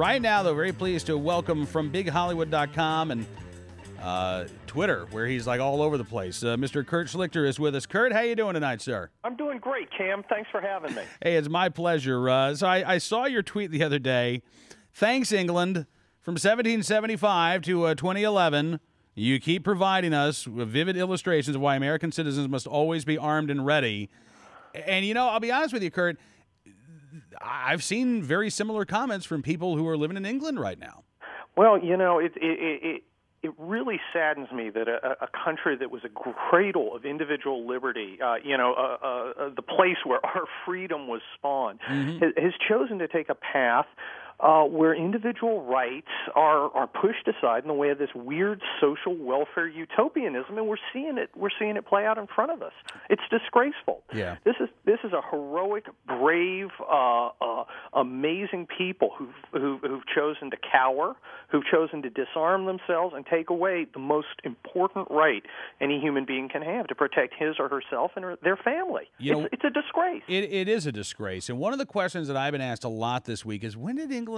Right now, though, very pleased to welcome from BigHollywood.com and Twitter, where he's like all over the place. Mr. Kurt Schlichter is with us. Kurt, how you doing tonight, sir? I'm doing great, Cam. Thanks for having me. Hey, it's my pleasure. So I saw your tweet the other day. Thanks, England. From 1775 to 2011, you keep providing us with vivid illustrations of why American citizens must always be armed and ready. And, you know, I'll be honest with you, Kurt, I've seen very similar comments from people who are living in England right now. Well, you know, it really saddens me that a country that was a cradle of individual liberty, the place where our freedom was spawned, has chosen to take a path where individual rights are pushed aside in the way of this weird social welfare utopianism, and we're seeing it play out in front of us. It's disgraceful. Yeah. This is a heroic, brave, amazing people who've chosen to cower, who've chosen to disarm themselves and take away the most important right any human being can have to protect his or herself and their family. It's a disgrace. It is a disgrace. And one of the questions that I've been asked a lot this week is, when did England,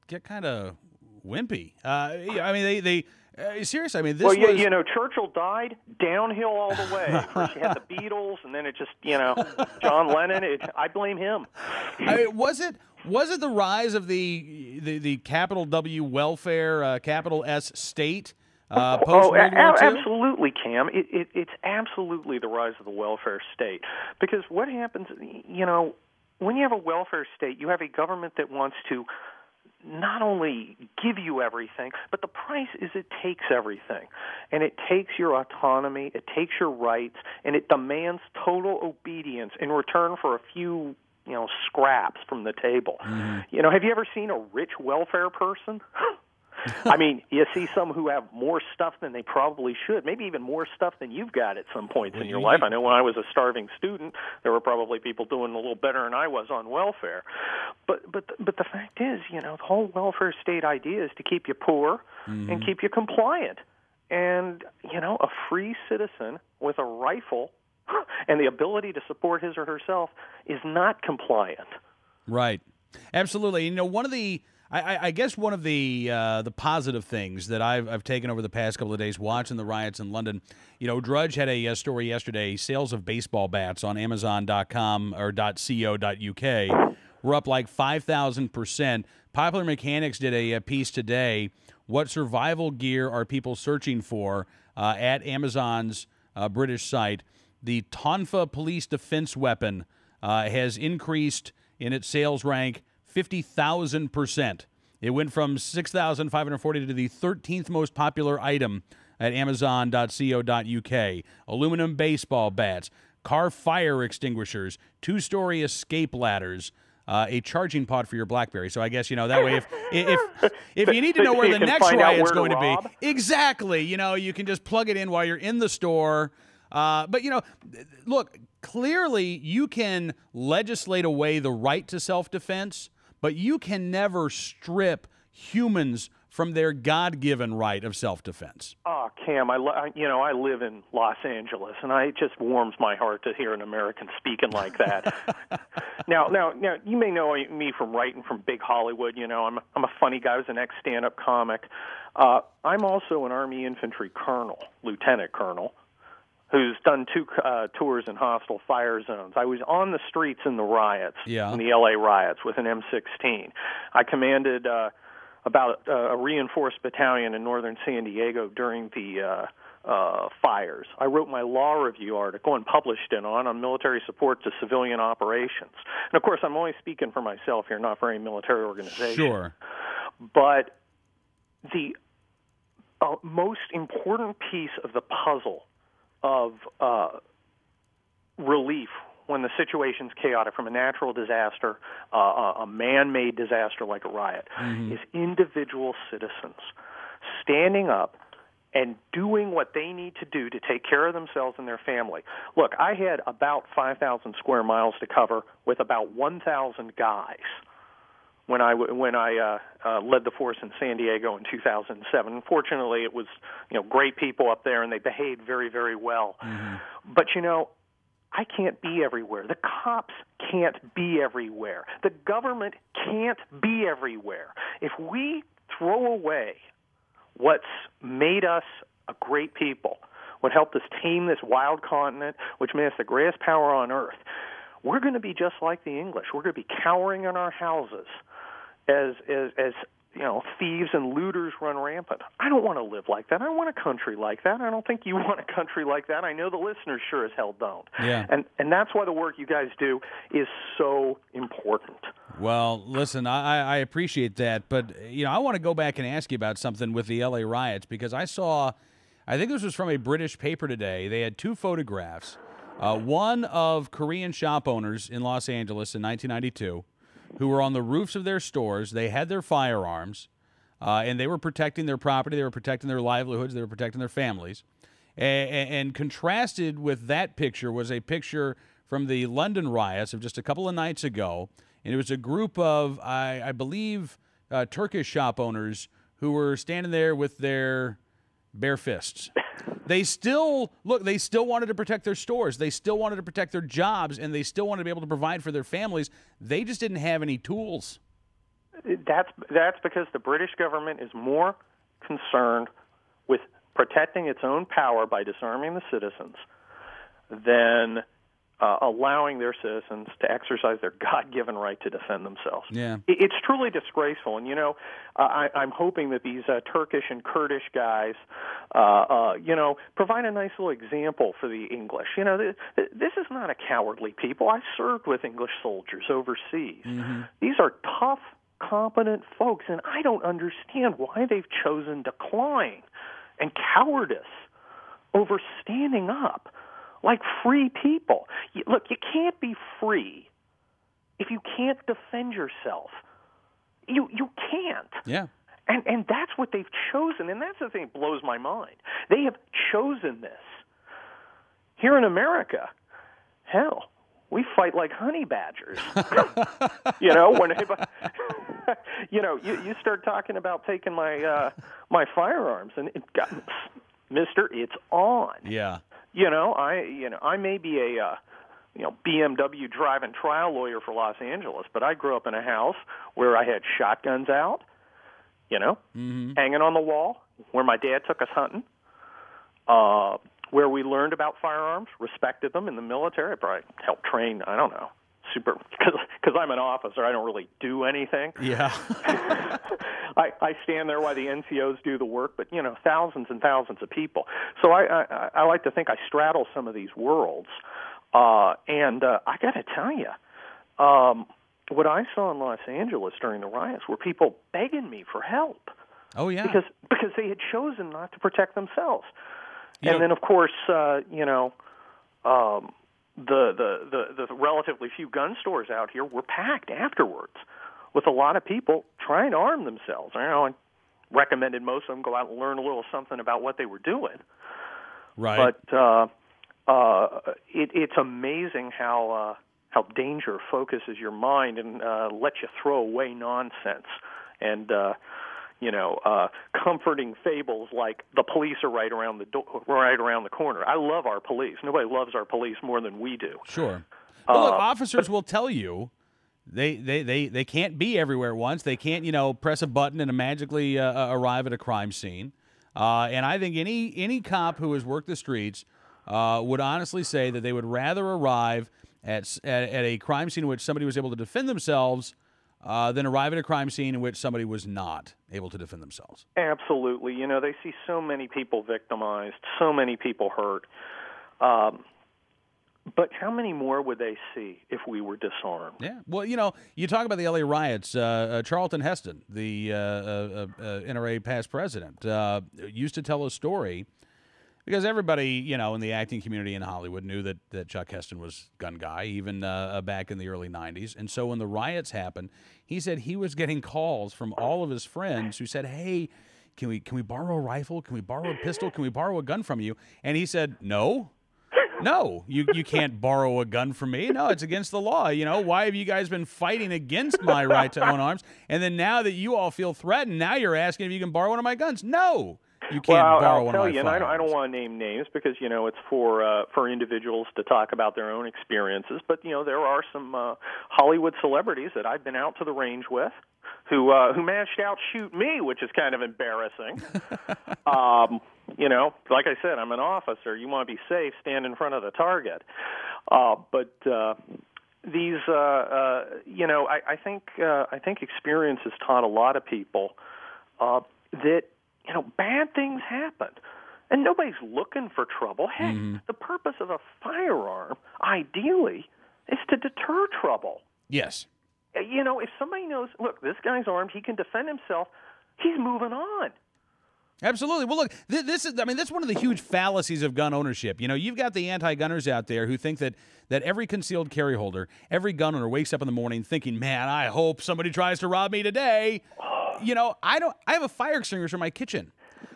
get kind of wimpy? I mean, they seriously. I mean, this. Well, Churchill died downhill all the way. First you had the Beatles, and then it just, John Lennon. I blame him. Was it the rise of the capital W welfare, capital S state? Post World War II? Absolutely, Cam. It's absolutely the rise of the welfare state. Because what happens, when you have a welfare state, you have a government that wants to not only give you everything, but the price is it takes everything. And it takes your autonomy, it takes your rights, and it demands total obedience in return for a few, scraps from the table. Mm-hmm. Have you ever seen a rich welfare person? I mean, you see some who have more stuff than they probably should, maybe even more stuff than you've got at some points in your life. I know when I was a starving student, there were probably people doing a little better than I was on welfare. But the fact is, the whole welfare state idea is to keep you poor and keep you compliant. And, a free citizen with a rifle and the ability to support his or herself is not compliant. Right. Absolutely. One of the I guess one of the positive things that I've taken over the past couple of days watching the riots in London, Drudge had a story yesterday. Sales of baseball bats on Amazon.com or .co.uk were up like 5,000%. Popular Mechanics did a piece today. What survival gear are people searching for at Amazon's British site? The Tonfa police defense weapon has increased in its sales rank 50,000%. It went from 6,540 to the 13th most popular item at Amazon.co.uk. Aluminum baseball bats, car fire extinguishers, 2-story escape ladders, a charging pod for your BlackBerry. So I guess, that way if you need to know where the next riot's going to be, exactly, you can just plug it in while you're in the store. But, look, clearly you can legislate away the right to self-defense, but you can never strip humans from their God-given right of self-defense. Oh, Cam, I live in Los Angeles, and it just warms my heart to hear an American speaking like that. Now, you may know me from writing from Big Hollywood. I'm a funny guy. I was an ex-stand-up comic. I'm also an Army infantry colonel, lieutenant colonel, who's done 2 tours in hostile fire zones. I was on the streets in the riots, in the L.A. riots, with an M16. I commanded about a reinforced battalion in northern San Diego during the fires. I wrote my law review article and published it on military support to civilian operations. And, of course, I'm only speaking for myself here, not for any military organization. Sure. But the most important piece of the puzzle of relief when the situation's chaotic from a natural disaster, a man-made disaster like a riot, is individual citizens standing up and doing what they need to do to take care of themselves and their family. Look, I had about 5,000 square miles to cover with about 1,000 guys when I led the force in San Diego in 2007. Fortunately, it was great people up there, and they behaved very, very well. But I can't be everywhere. The cops can't be everywhere. The government can't be everywhere. If we throw away what's made us a great people, what helped us tame this wild continent, which made us the greatest power on earth, we're going to be just like the English. We're going to be cowering in our houses as thieves and looters run rampant. I don't want to live like that. I don't want a country like that. I don't think you want a country like that. I know the listeners sure as hell don't. Yeah. And that's why the work you guys do is so important. Well, listen, I appreciate that, but I want to go back and ask you about something with the LA riots, because I think this was from a British paper today. They had two photographs, one of Korean shop owners in Los Angeles in 1992 who were on the roofs of their stores. They had their firearms, and they were protecting their property. They were protecting their livelihoods. They were protecting their families. And contrasted with that picture was a picture from the London riots of just a couple of nights ago. And it was a group of, I believe, Turkish shop owners who were standing there with their bare fists. They still wanted to protect their stores. They still wanted to protect their jobs, and they still wanted to be able to provide for their families. They just didn't have any tools. That's because the British government is more concerned with protecting its own power by disarming the citizens than allowing their citizens to exercise their God-given right to defend themselves. Yeah. It's truly disgraceful. And, I'm hoping that these Turkish and Kurdish guys, provide a nice little example for the English. This is not a cowardly people. I served with English soldiers overseas. Mm-hmm. These are tough, competent folks, and I don't understand why they've chosen decline and cowardice over standing up like free people. Look, you can't be free if you can't defend yourself. You can't. Yeah. And that's what they've chosen, and that's the thing that blows my mind. They have chosen this. Here in America, hell, we fight like honey badgers. You start talking about taking my firearms, and Mister, it's on. Yeah. I may be a BMW driving trial lawyer for Los Angeles, but I grew up in a house where I had shotguns out, mm-hmm. hanging on the wall, where my dad took us hunting, where we learned about firearms, respected them in the military. I probably helped train, I don't know, because I'm an officer, I don't really do anything. Yeah. I stand there while the NCOs do the work, but, thousands and thousands of people. So I like to think I straddle some of these worlds. And I got to tell you, what I saw in Los Angeles during the riots were people begging me for help. Oh, yeah. Because they had chosen not to protect themselves. Then, of course, the relatively few gun stores out here were packed afterwards with a lot of people trying to arm themselves. I recommended most of them go out and learn a little something about what they were doing. Right. But it's amazing how danger focuses your mind and lets you throw away nonsense and comforting fables like the police are right around the corner. I love our police. Nobody loves our police more than we do. Sure. Well, look, officers will tell you they can't be everywhere at once. They can't, press a button and magically arrive at a crime scene. And I think any cop who has worked the streets would honestly say that they would rather arrive at a crime scene in which somebody was able to defend themselves than arrive at a crime scene in which somebody was not able to defend themselves. Absolutely. They see so many people victimized, so many people hurt. But how many more would they see if we were disarmed? Yeah. Well, you talk about the L.A. riots. Charlton Heston, the NRA past president, used to tell a story because everybody, in the acting community in Hollywood knew that Chuck Heston was gun guy, even back in the early 90s. And so when the riots happened, he said he was getting calls from all of his friends who said, hey, can we borrow a rifle? Can we borrow a pistol? Can we borrow a gun from you? And he said, no, you can't borrow a gun from me. No, it's against the law. Why have you guys been fighting against my right to own arms? And then now that you all feel threatened, now you're asking if you can borrow one of my guns. No, You can't well, borrow I'll one tell of my you, and I firearms. don't want to name names because it's for individuals to talk about their own experiences. But there are some Hollywood celebrities that I've been out to the range with who managed to outshoot me, which is kind of embarrassing. Like I said, I'm an officer. You want to be safe, stand in front of the target. But these, I think experience has taught a lot of people that bad things happen, and nobody's looking for trouble. Heck, the purpose of a firearm, ideally, is to deter trouble. Yes. If somebody knows, look, this guy's armed, he can defend himself, he's moving on. Absolutely. Well, look, this is, that's one of the huge fallacies of gun ownership. You've got the anti-gunners out there who think that every concealed carry holder, every gun owner wakes up in the morning thinking, man, I hope somebody tries to rob me today. I have a fire extinguisher in my kitchen.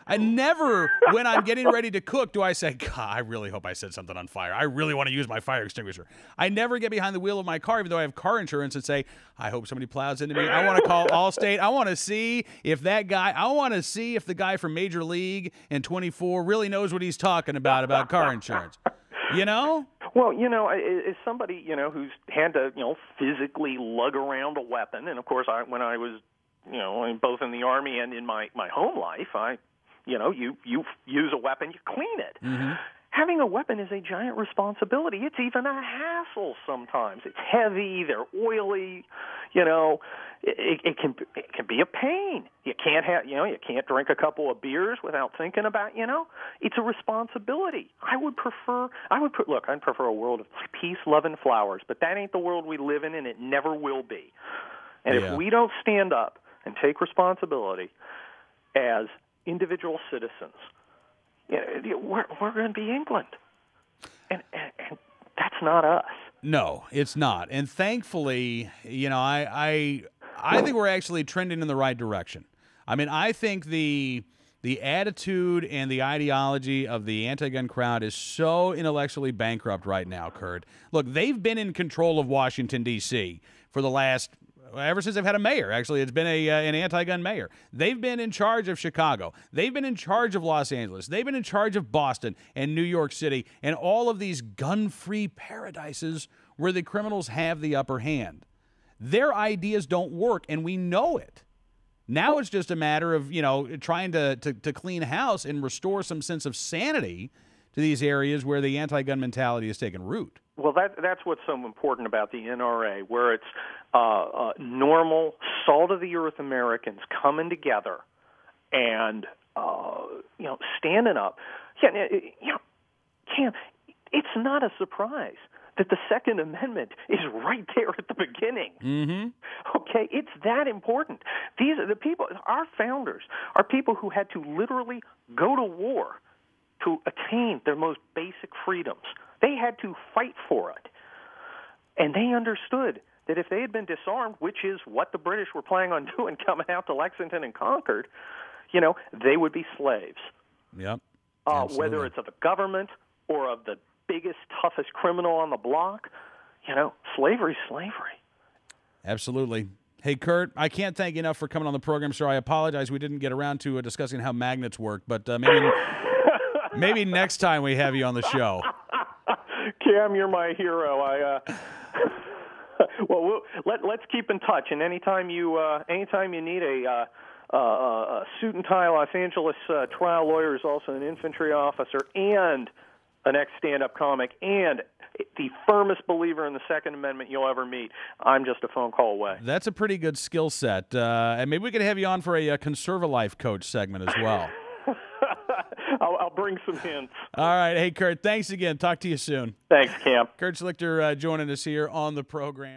I never, when I'm getting ready to cook, do I say, God, I really hope I set something on fire. I really want to use my fire extinguisher. I never get behind the wheel of my car, even though I have car insurance, and say, I hope somebody plows into me. I want to call Allstate. I want to see if the guy from Major League in 24 really knows what he's talking about car insurance. Well, as somebody, who's had to, physically lug around a weapon, and of course, when I was, both in the Army and in my home life, you use a weapon, you clean it. Mm-hmm. Having a weapon is a giant responsibility. It's even a hassle sometimes. It's heavy, they're oily, it can be a pain. You can't drink a couple of beers without thinking about, it's a responsibility. I'd prefer a world of peace, love, and flowers, but that ain't the world we live in, and it never will be. And if we don't stand up and take responsibility as individual citizens, we're going to be England, and that's not us. No, it's not. And thankfully, I think we're actually trending in the right direction. I think the attitude and the ideology of the anti-gun crowd is so intellectually bankrupt right now, Kurt. Look, they've been in control of Washington, D.C. for the last ever since they've had a mayor. Actually, it's been an anti-gun mayor. They've been in charge of Chicago. They've been in charge of Los Angeles. They've been in charge of Boston and New York City and all of these gun-free paradises where the criminals have the upper hand. Their ideas don't work, and we know it. Now it's just a matter of, trying to clean house and restore some sense of sanity to these areas where the anti-gun mentality has taken root. Well, that's what's so important about the NRA, where it's normal, salt-of-the-earth Americans coming together and, standing up. Cam, it's not a surprise that the Second Amendment is right there at the beginning. Mm-hmm. Okay, it's that important. These are the people, our founders are people who had to literally go to war to attain their most basic freedoms. They had to fight for it. And they understood that if they had been disarmed, which is what the British were planning on doing coming out to Lexington and Concord, they would be slaves. Yep. Whether it's of the government or of the biggest, toughest criminal on the block, slavery's slavery. Absolutely. Hey, Kurt, I can't thank you enough for coming on the program, sir. I apologize we didn't get around to discussing how magnets work, but maybe next time we have you on the show. Cam, you're my hero. Well, let's keep in touch, and anytime you need a suit and tie Los Angeles trial lawyer who's also an infantry officer and an ex-stand-up comic and the firmest believer in the Second Amendment you'll ever meet, I'm just a phone call away. That's a pretty good skill set, and maybe we could have you on for a Conserva-Life coach segment as well. I'll bring some hints. All right. Hey, Kurt, thanks again. Talk to you soon. Thanks, Cam. Kurt Schlichter joining us here on the program.